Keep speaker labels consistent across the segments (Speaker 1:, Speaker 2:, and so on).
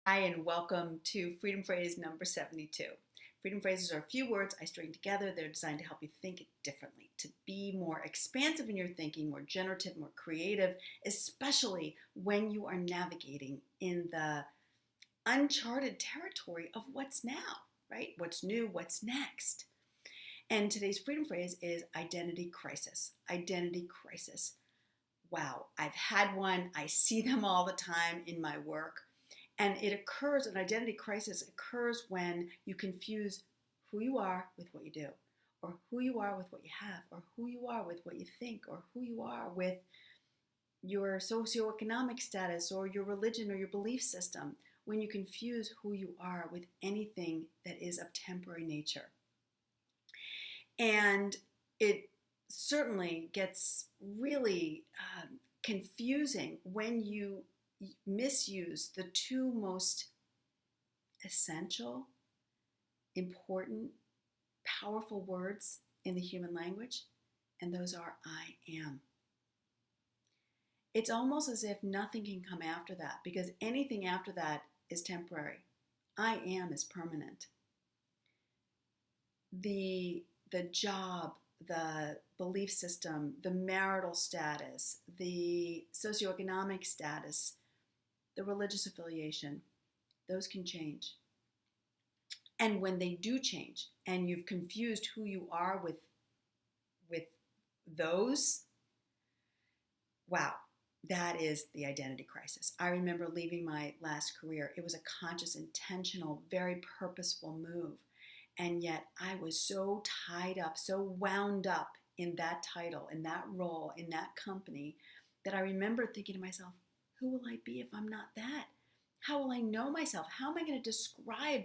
Speaker 1: Hi, and welcome to Freedom Phrase number 72. Freedom phrases are a few words I string together. They're designed to help you think differently, to be more expansive in your thinking, more generative, more creative, especially when you are navigating in the uncharted territory of what's now, right? What's new, what's next. And today's freedom phrase is identity crisis. Identity crisis. Wow, I've had one. I see them all the time in my work. And it occurs, an identity crisis occurs when you confuse who you are with what you do, or who you are with what you have, or who you are with what you think, or who you are with your socioeconomic status, or your religion, or your belief system, when you confuse who you are with anything that is of temporary nature. And it certainly gets really confusing when you misuse the two most essential, important, powerful words in the human language, and those are I am. It's almost as if nothing can come after that, because anything after that is temporary. I am is permanent. The job, the belief system, the marital status, the socioeconomic status, the religious affiliation, those can change. And when they do change, and you've confused who you are with those, wow, that is the identity crisis. I remember leaving my last career. It was a conscious, intentional, very purposeful move. And yet I was so tied up, so wound up in that title, in that role, in that company, that I remember thinking to myself, who will I be if I'm not that? How will I know myself? How am I going to describe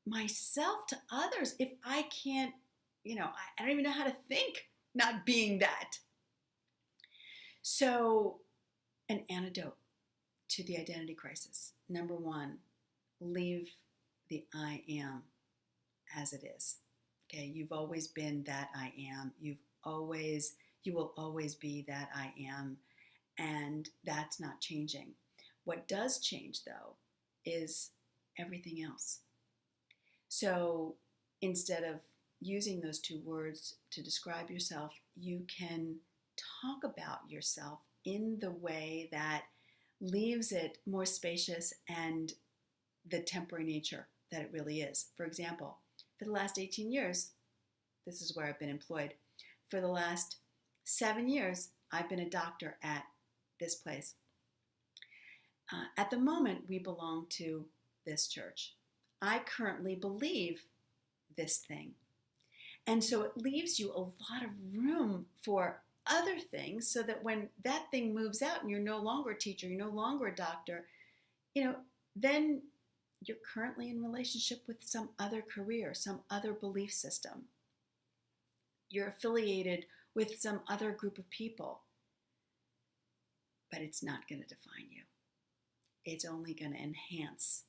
Speaker 1: myself to others if I can't, I don't even know how to think not being that. So, an antidote to the identity crisis. Number one, leave the I am as it is. Okay, you've always been that I am. You will always be that I am. And that's not changing. What does change, though, is everything else. So instead of using those two words to describe yourself, you can talk about yourself in the way that leaves it more spacious and the temporary nature that it really is. For example, for the last 18 years, this is where I've been employed. For the last 7 years, I've been a doctor at this place. At the moment, we belong to this church. I currently believe this thing. And so it leaves you a lot of room for other things, so that when that thing moves out and you're no longer a teacher, you're no longer a doctor, then you're currently in relationship with some other career, some other belief system. You're affiliated with some other group of people. But it's not going to define you. It's only going to enhance,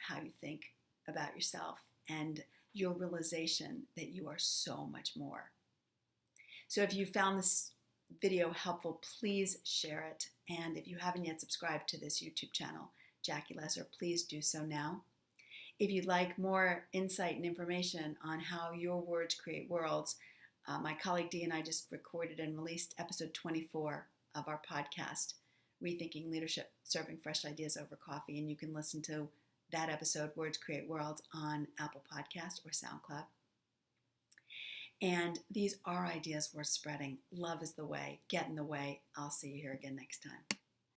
Speaker 1: how you think about yourself and your realization that you are so much more. So if you found this video helpful, please share it. And if you haven't yet subscribed to this YouTube channel, Jackie Lesser, please do so now. If you'd like more insight and information on how your words create worlds, my colleague Dee and I just recorded and released episode 24 of our podcast, Rethinking Leadership, Serving Fresh Ideas Over Coffee. And you can listen to that episode, Words Create Worlds, on Apple Podcasts or SoundCloud. And these are ideas worth spreading. Love is the way. Get in the way. I'll see you here again next time.